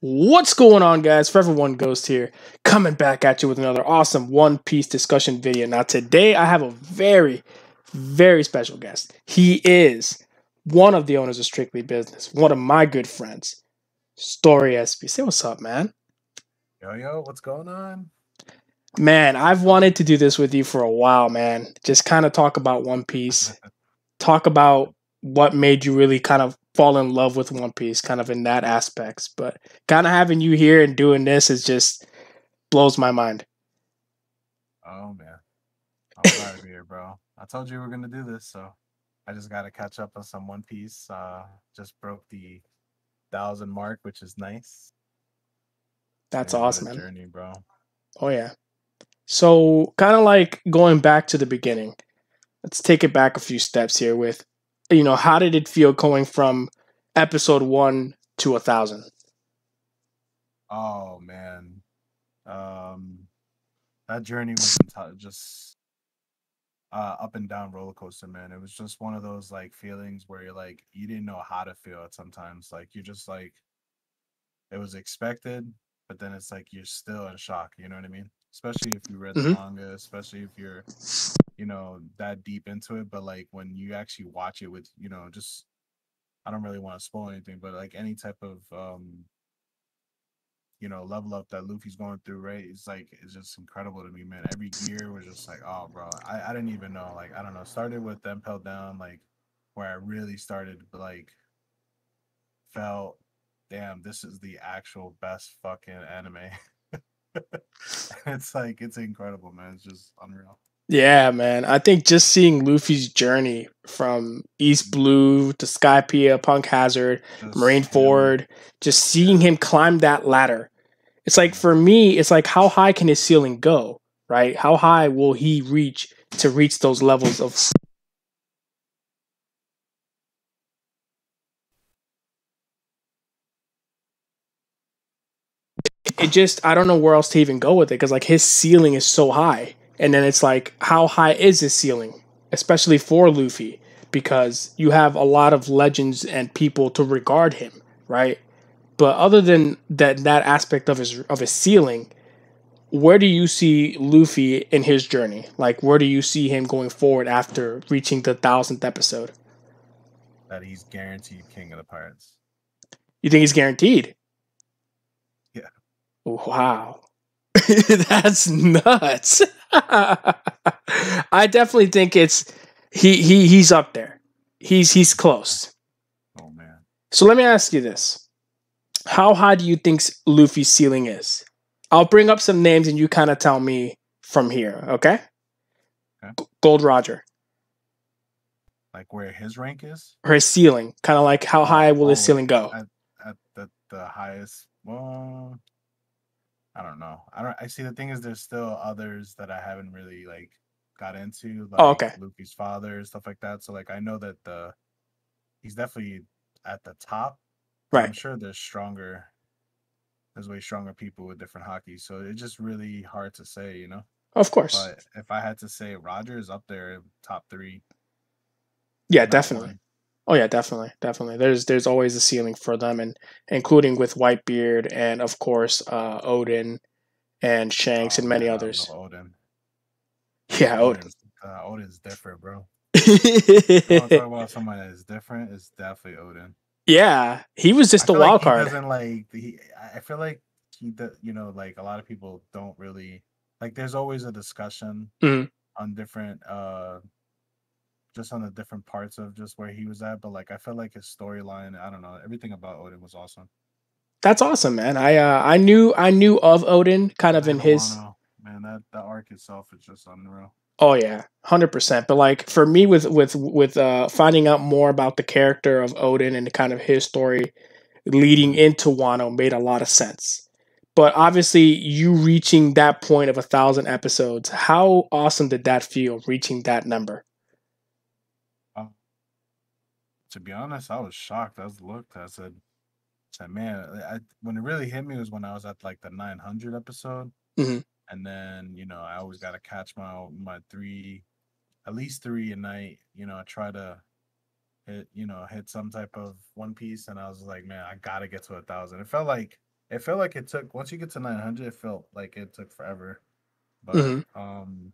What's going on, guys? Forever One Ghost here, coming back at you with another awesome One Piece discussion video. Now, today I have a very special guest. He is one of the owners of Strictly Business, one of my good friends, Story SB. Say what's up, man. Yo, what's going on? Man, I've wanted to do this with you for a while, man. Just kind of talk about One Piece, talk about what made you really kind of fall in love with One Piece, kind of in that aspects. But kind of having you here and doing this is just blows my mind. Oh man, I'm glad to be here, bro. I told you we are gonna do this, so I just gotta catch up on some One Piece. Just broke the 1,000 mark, which is nice. That's What a awesome, man. journey, bro. Oh yeah. So kind of like going back to the beginning. Let's take it back a few steps here with, how did it feel going from episode 1 to 1,000? Oh man, um, that journey was just up and down roller coaster, man. It was just one of those like feelings where you're like you didn't know how to feel it sometimes. Like you're just like it was expected, but then it's like you're still in shock. You know what I mean? Especially if you read the Hmm. manga, especially if you're, that deep into it. But like when you actually watch it with, just I don't really want to spoil anything, but like any type of level up that Luffy's going through, right? It's just incredible to me, man. Every gear was just like, oh bro, I didn't even know. Like, I don't know. Started with them Pelt Down, like where I really started like felt damn, this is the actual best fucking anime. It's incredible, man. It's just unreal. Yeah, man. I think just seeing Luffy's journey from East Blue to Skypiea, Punk Hazard, Just him, Marineford, just seeing yeah. him climb that ladder. It's like for Mhm. me, it's like how high can his ceiling go, right? How high will he reach to reach those levels of it just I don't know where else to even go with it because like his ceiling is so high, and then it's like how high is his ceiling, especially for Luffy, because you have a lot of legends and people to regard him, right? But other than that aspect of his ceiling, where do you see Luffy in his journey? Like where do you see him going forward after reaching the 1,000th episode? That he's guaranteed king of the pirates. You think he's guaranteed? Yeah. Wow. That's nuts. I definitely think it's he's up there. He's close. Oh man. So let me ask you this. How high do you think Luffy's ceiling is? I'll bring up some names and you kind of tell me from here, okay? Okay. Gold Roger. Like where his rank is? Or his ceiling. Kind of like how high will his Oh, ceiling go? at the highest. Well, I don't know. I see the thing is there's still others that I haven't really like got into, Oh, like okay. Luffy's father, stuff like that. So like I know that he's definitely at the top, but I'm Right. sure there's way stronger people with different hockey. So it's just really hard to say. Of course. But if I had to say Roger is up there, top three, Yeah, if not definitely. one. Oh yeah, definitely. There's always a ceiling for them, and including with Whitebeard and of course Odin and Shanks Oh and many man, I love others. Odin. Yeah, Odin. Odin's different, bro. If you want to talk about someone that is different, it's definitely Odin. Yeah, he was I just a feel like wild he card. doesn't like he. I feel like he does. Like a lot of people don't really like. There's always a discussion Mhm. on different, just on the different parts of just where he was at. But like, I feel like his storyline. I don't know. Everything about Odin was awesome. That's awesome, man. I knew of Odin kind of in And his. Wano, man, that arc itself is just unreal. Oh yeah, 100%. But like for me, with finding out more about the character of Odin and kind of his story leading Mm. into Wano made a lot of sense. But obviously, you reaching that point of 1,000 episodes, how awesome did that feel? Reaching that number? Uh, to be honest, I was shocked. I was looked. I said, man, when it really hit me was when I was at like the 900 episode. Hmm. And then I always got to catch my three, at least three a night. I try to hit some type of One Piece, and I was like, man, I gotta get to 1,000. It felt like it felt like it took once you get to 900, it felt like it took forever. But Hmm.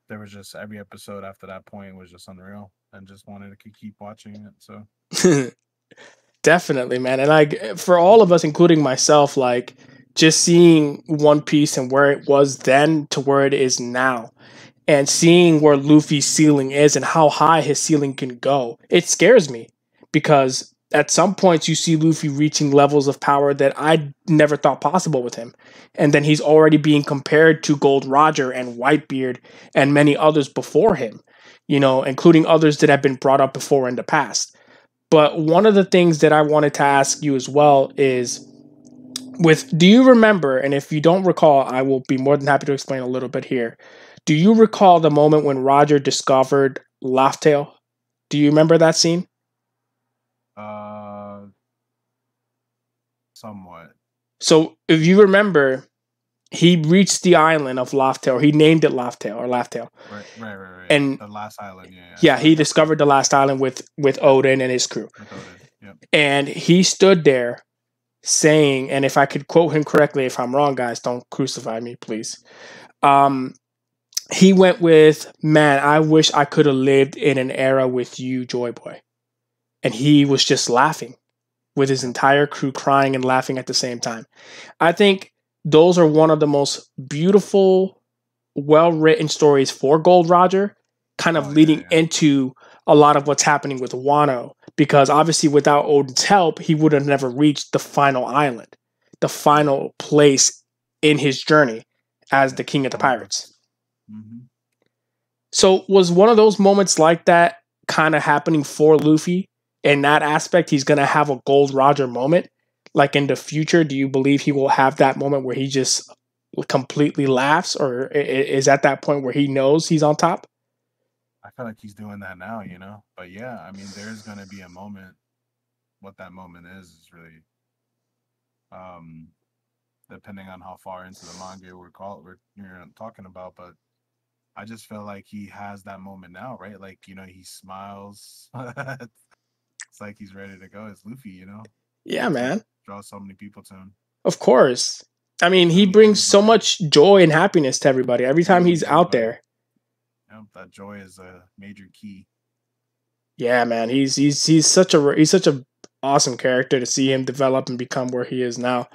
there was just every episode after that point was just unreal, and just wanted to keep watching it. So Definitely, man. And like for all of us, including myself, like just seeing One Piece and where it was then to where it is now, and seeing where Luffy's ceiling is and how high his ceiling can go, it scares me because at some points you see Luffy reaching levels of power that I never thought possible with him. And then he's already being compared to Gold Roger and Whitebeard and many others before him, including others that have been brought up before in the past. But one of the things that I wanted to ask you as well is do you remember, and if you don't recall, I will be more than happy to explain a little bit here. Do you recall the moment when Roger discovered Laugh Tale? Do you remember that scene? uh, somewhat. So if you remember, he reached the island of Laugh Tale, or he named it Laugh Tale or Laugh Tale. Right. And the last island, yeah. yeah, he discovered the last island with Oden and his crew. With Oden, yep. And he stood there saying, and if I could quote him correctly, if I'm wrong, guys, don't crucify me, please. He went with, "Man, I wish I could have lived in an era with you, Joy Boy." And he was just laughing with his entire crew crying and laughing at the same time. I think those are one of the most beautiful, well-written stories for Gold Roger, kind of leading into a lot of what's happening with Wano, because obviously without Oden's help, he would have never reached the final island, the final place in his journey as the king of the pirates. Mm-hmm. So was one of those moments like that kind of happening for Luffy? In that aspect, he's going to have a Gold Roger moment. Like in the future, do you believe he will have that moment where he just completely laughs, or is at that point where he knows he's on top? I feel like he's doing that now, But yeah, I mean, there's going to be a moment. What that moment is really, depending on how far into the manga we're talking about. But I just feel like he has that moment now, right? Like, he smiles. It's like he's ready to go. It's Luffy, Yeah, man. Draws so many people to him. Of course. I mean, he brings so much joy and happiness to everybody every time he's out there. Yeah, that joy is a major key. Yeah, man. He's such a awesome character to see him develop and become where he is now.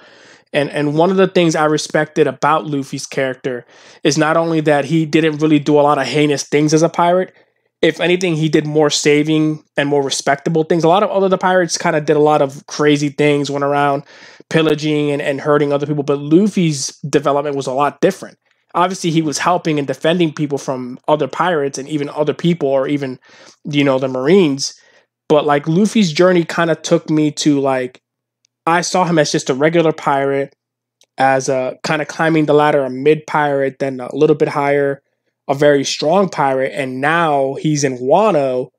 And one of the things I respected about Luffy's character is not only that he didn't really do a lot of heinous things as a pirate. If anything, he did more saving and more respectable things. A lot of other pirates kind of did a lot of crazy things, went around pillaging and hurting other people. But Luffy's development was a lot different. Obviously, he was helping and defending people from other pirates and even other people, or even, the Marines. But like Luffy's journey kind of took me to like, I saw him as just a regular pirate, as a kind of climbing the ladder, a mid pirate, then a little bit higher, a very strong pirate, and now he's in Wano,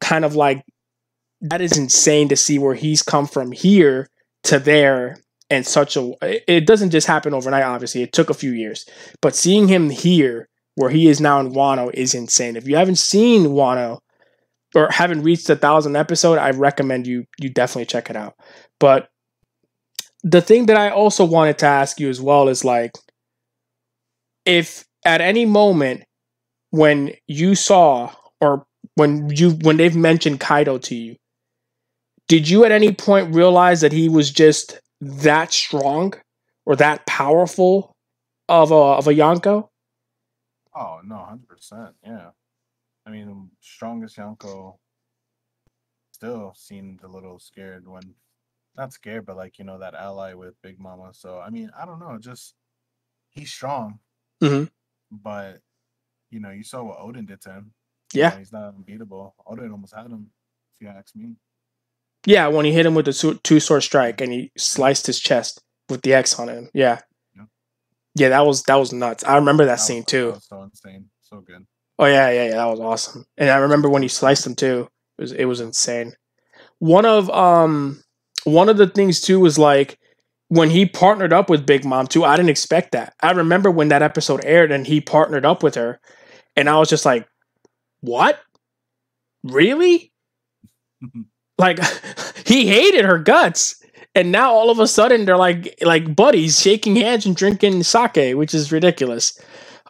kind of like, that is insane to see where he's come from here to there. And it doesn't just happen overnight, obviously. It took a few years. But seeing him here, where he is now in Wano, is insane. If you haven't seen Wano, or haven't reached 1,000 episode, I recommend you definitely check it out. But the thing that I also wanted to ask you as well is like, if at any moment when you saw, or when they've mentioned Kaido to you, did you at any point realize that he was just that strong or that powerful of a Yonko? Oh no, 100%. Yeah, I mean, the strongest Yonko still seemed a little scared when, not scared, but like, that ally with Big Mama. So I mean, I don't know, just he's strong. Mm-hmm. But you saw what Oden did to him. Yeah, he's not unbeatable. Oden almost had him, if you ask me. Yeah, when he hit him with the two-sword strike and he sliced his chest with the X on him. Yeah. Yeah, that was nuts. I remember that scene too. That was so insane. So good. Oh yeah, that was awesome. And I remember when he sliced him too. It was insane. One of the things too was like when he partnered up with Big Mom too. I didn't expect that. I remember when that episode aired and he partnered up with her, and I was just like, "What? Really?" Like, he hated her guts. And now all of a sudden they're like buddies, shaking hands and drinking sake, which is ridiculous.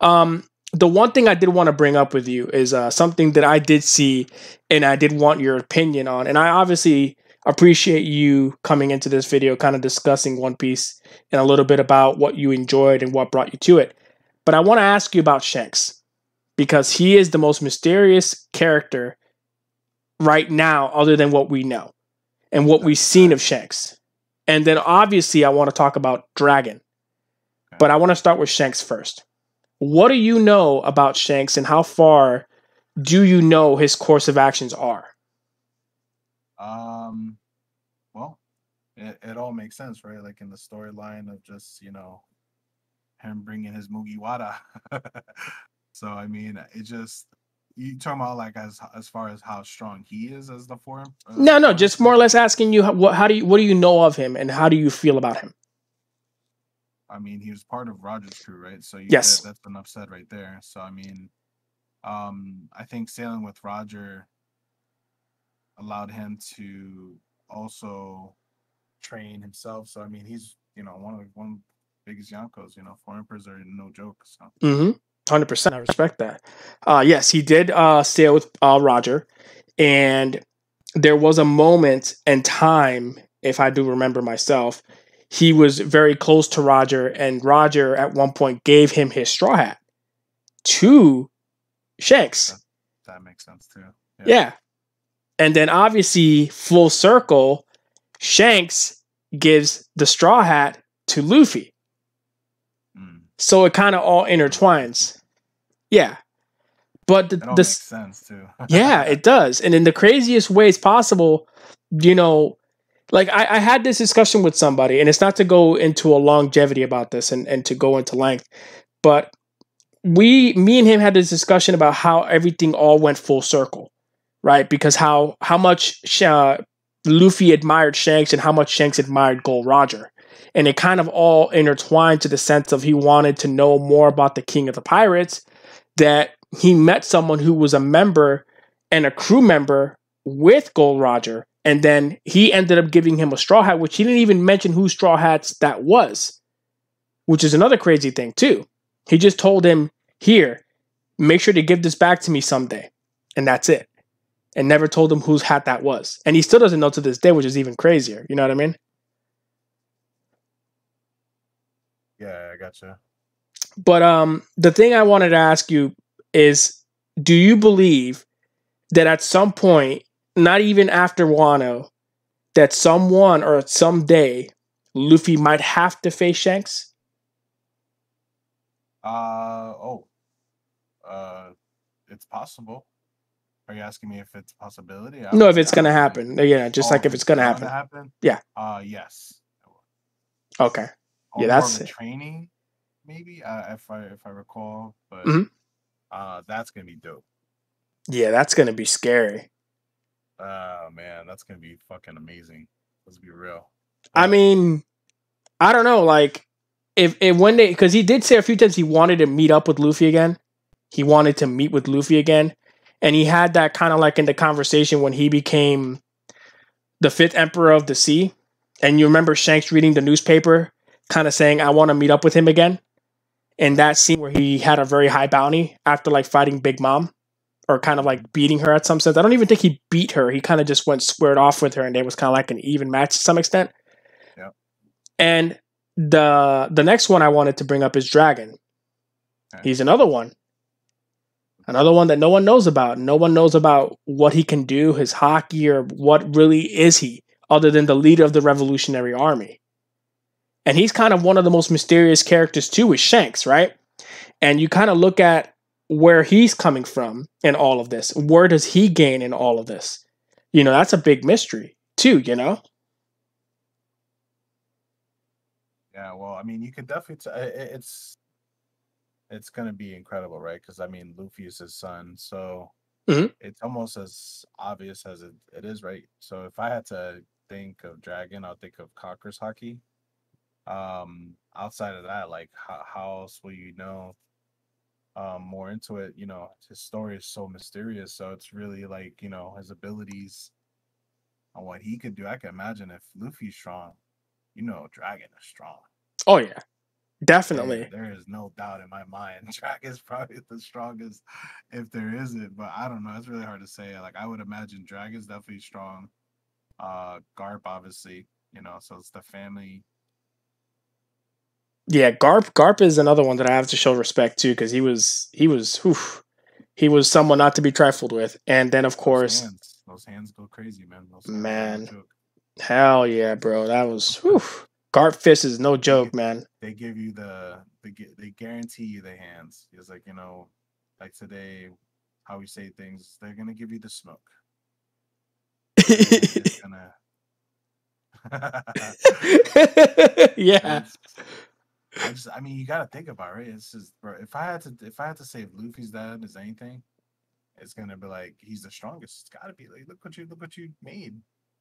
The one thing I did want to bring up with you is something that I did see, and I did want your opinion on. And I obviously appreciate you coming into this video, kind of discussing One Piece and a little bit about what you enjoyed and what brought you to it. But I want to ask you about Shanks because he is the most mysterious character right now, other than what we know and what we've seen of Shanks. And then obviously I want to talk about Dragon. But I want to start with Shanks first. What do you know about Shanks and how far do you know his course of actions are? Well, it all makes sense, right? Like in the storyline of just, him bringing his Mugiwara. So I mean, it just you talking about like as far as how strong he is as the form. No, just more or less asking you what do you know of him and how do you feel about him? I mean, he was part of Roger's crew, right? So Yes, that's enough said right there. So I mean, I think sailing with Roger allowed him to also train himself. So I mean, he's one of the biggest Yonkos. Four emperors are no joke. So. 100%. I respect that. Yes, he did sail with Roger, and there was a moment in time, if I do remember myself, he was very close to Roger, and Roger at one point gave him his straw hat to Shanks. That makes sense too. Yeah. And then obviously, full circle, Shanks gives the straw hat to Luffy. So it kind of all intertwines. Yeah. But it all makes sense too. Yeah, it does. And in the craziest ways possible, like I had this discussion with somebody, and it's not to go into a longevity about this and to go into length, but me and him had this discussion about how everything all went full circle, right? Because how much Luffy admired Shanks and how much Shanks admired Gold Roger. And it kind of all intertwined to the sense of he wanted to know more about the King of the Pirates, that he met someone who was a member and a crew member with Gold Roger. And then he ended up giving him a straw hat, which he didn't even mention whose straw hats that was, which is another crazy thing too. He just told him, here, make sure to give this back to me someday. And that's it. And never told him whose hat that was. And he still doesn't know to this day, which is even crazier. You know what I mean? Yeah, I gotcha. But the thing I wanted to ask you is, do you believe that at some point, not even after Wano, that someone or someday Luffy might have to face Shanks? It's possible. Are you asking me if it's a possibility? No, if it's gonna happen. Yeah, just like if it's gonna happen. Yeah. Yes. Okay. Yeah, that's training, maybe. If I recall, but that's gonna be dope. Yeah, that's gonna be scary. Man, that's gonna be fucking amazing. Let's be real. I mean, I don't know. Like, if one day, because he did say a few times he wanted to meet up with Luffy again. He wanted to meet with Luffy again. And he had that kind of like in the conversation when he became the 5th Emperor of the Sea. And you remember Shanks reading the newspaper, kind of saying, I want to meet up with him again. And that scene where he had a very high bounty after like fighting Big Mom, or kind of like beating her at some sense. I don't even think he beat her. He kind of just went squared off with her, and it was kind of like an even match to some extent. Yeah. And the next one I wanted to bring up is Dragon. Okay. He's another one that no one knows about. No one knows about what he can do, his haki, or what really is he, other than the leader of the Revolutionary Army. And he's kind of one of the most mysterious characters too, is Shanks, right? And you kind of look at where he's coming from in all of this. Where does he gain in all of this? That's a big mystery too, Yeah, well, I mean, you could definitely it's going to be incredible, right? Because I mean, Luffy is his son, so it's almost as obvious as it is, right? So if I had to think of Dragon, I'll think of Conqueror's Haki. Outside of that, like how else will you know more into it? His story is so mysterious, so it's really like his abilities and what he could do. I can imagine if Luffy's strong, Dragon is strong. Oh yeah, There, definitely. there is no doubt in my mind. Dragon is probably the strongest, if there isn't. But I don't know. It's really hard to say. Like I would imagine Dragon's definitely strong. Garp obviously, so it's the family. Yeah, Garp is another one that I have to show respect to because whew, he was someone not to be trifled with. And then of course, Those hands go crazy, man. Those hands are no man, joke. hell yeah, bro, that was whew. Garp fist is no They joke, get, man. they give you they guarantee you the hands. It's like like today, how we say things. They're gonna give you the smoke. They're just gonna. Yeah. it's I mean, you gotta think about it, right? It's just, bro. If I had to say if Luffy's dad is anything, it's gonna be like he's the strongest. It's gotta be like look what you made.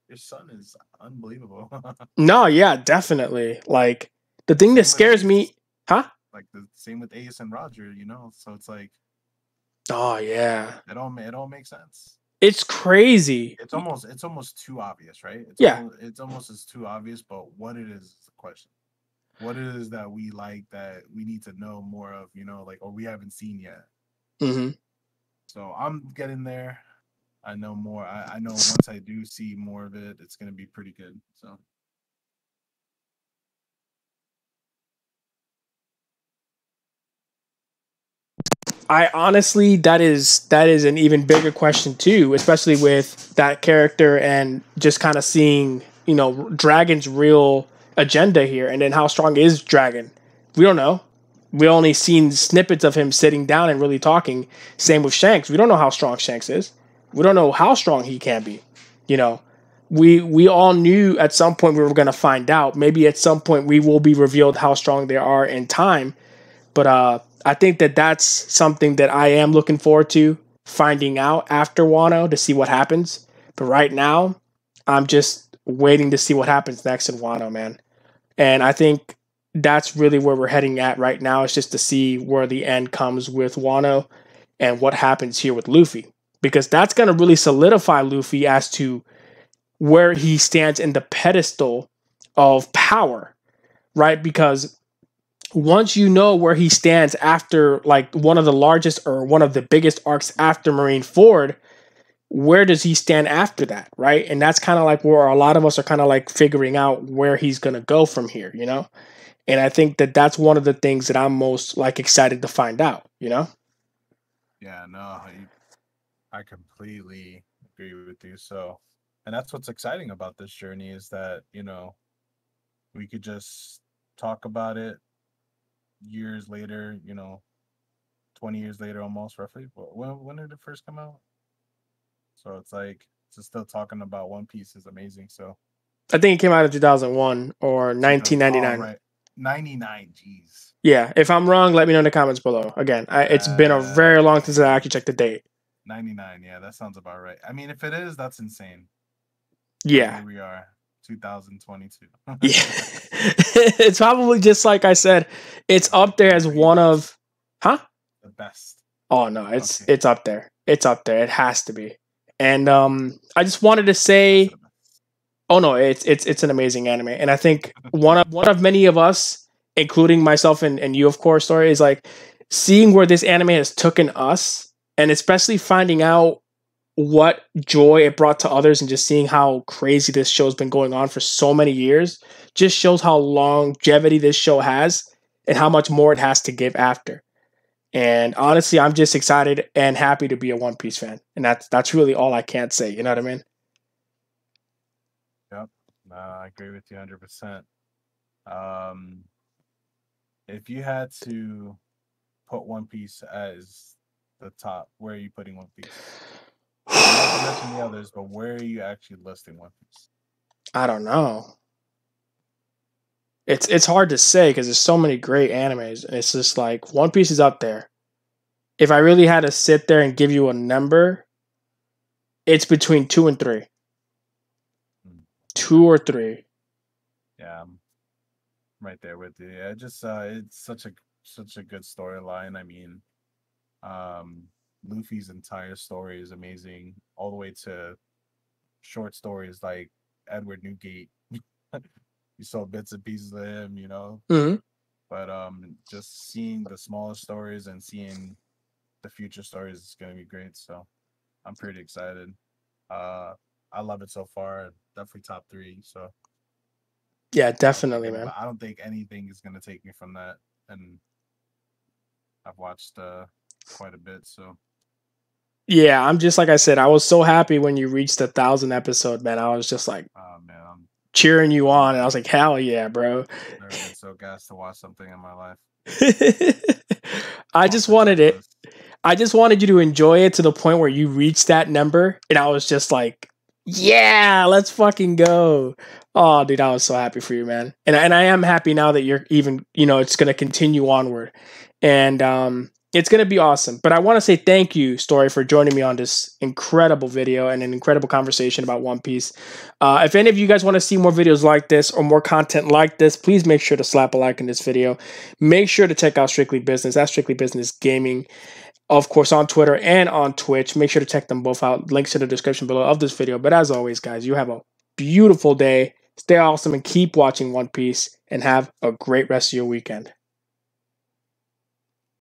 Your son is unbelievable. No, yeah, definitely. Like the thing that Same with scares Ace. me, huh? Like the same with Ace and Roger. So it's like Oh yeah. it all makes sense. It's crazy. It's almost too obvious, right? Yeah. It's almost as too obvious, but what it is the question. What it is that we like that we need to know more of, like or we haven't seen yet. Hmm. So I'm getting there. I know more. I know once I do see more of it, it's gonna be pretty good. So I honestly, that is an even bigger question too, especially with that character and just kind of seeing, Dragon's real agenda here, and then how strong is Dragon? We don't know. We only seen snippets of him sitting down and really talking. Same with Shanks. We don't know how strong Shanks is. We don't know how strong he can be. You know, we all knew at some point we were going to find out. Maybe at some point we will be revealed how strong they are in time, but I think that that's something that I am looking forward to finding out after Wano to see what happens. But right now, I'm just waiting to see what happens next in Wano, man. And I think that's really where we're heading at right now. Is just to see where the end comes with Wano and what happens here with Luffy, because that's going to really solidify Luffy as to where he stands in the pedestal of power, right? Because once you know where he stands after like one of the largest or one of the biggest arcs after Marineford, where does he stand after that, right? And that's kind of like where a lot of us are kind of like figuring out where he's going to go from here. And I think that that's one of the things that I'm most like excited to find out. yeah, no, I completely agree with you. So, and that's what's exciting about this journey is that we could just talk about it years later. 20 years later, almost roughly. But when did it first come out? So it's like just still talking about One Piece is amazing. So I think it came out in 2001 or 2000. All 1999. right, 99. Jeez. Yeah, if I'm wrong, let me know in the comments below. Again, it's been a very long time since I actually checked the date. 99. Yeah, that sounds about right. I mean, if it is, that's insane. But Yeah. here we are, 2022. Yeah. It's probably just like I said, it's up there as one of huh? The best. Oh no, it's Okay. it's up there. It's up there. It has to be. And I just wanted to say, oh no, it's an amazing anime. And I think one of many of us, including myself and you of course, story is like seeing where this anime has taken us and especially finding out what joy it brought to others and just seeing how crazy this show's been going on for so many years just shows how longevity this show has and how much more it has to give after. And honestly, I'm just excited and happy to be a One Piece fan. And that's really all I can't say. You know what I mean? Yep. I agree with you 100%. Um, if you had to put One Piece as the top, where are you putting One Piece? You don't have to mention the others, but where are you actually listing One Piece? I don't know. It's hard to say because there's so many great animes, and it's just like One Piece is up there. If I really had to sit there and give you a number, it's between 2 and 3. Hmm. 2 or 3. Yeah, I'm right there with you. Yeah, it's such a good storyline. I mean, um, Luffy's entire story is amazing, all the way to short stories like Edward Newgate. You you saw bits and pieces of him, you know. Hmm. But just seeing the smaller stories and seeing the future stories is gonna be great. So I'm pretty excited. Uh, I love it so far. Definitely top three. So Yeah, I don't think definitely, man. I don't think anything is gonna take me from that. And I've watched quite a bit. So Yeah, I'm just like I said. I was so happy when you reached 1,000 episode, man. I was just like man, cheering you I've on, and I never was like, hell yeah, bro. never been so gassed to watch something in my life. I Watch just the wanted it. checklist. I just wanted you to enjoy it to the point where you reached that number, and I was just like, "Yeah, let's fucking go!" Oh, dude, I was so happy for you, man. And I am happy now that you're even, it's gonna continue onward, and it's gonna be awesome. But I want to say thank you, Story, for joining me on this incredible video and an incredible conversation about One Piece. If any of you guys want to see more videos like this or more content like this, please make sure to slap a like in this video. Make sure to check out Strictly Business. That's Strictly Business Gaming, of course, on Twitter and on Twitch. Make sure to check them both out. Links in the description below of this video. But as always, guys, you have a beautiful day. Stay awesome and keep watching One Piece, and have a great rest of your weekend.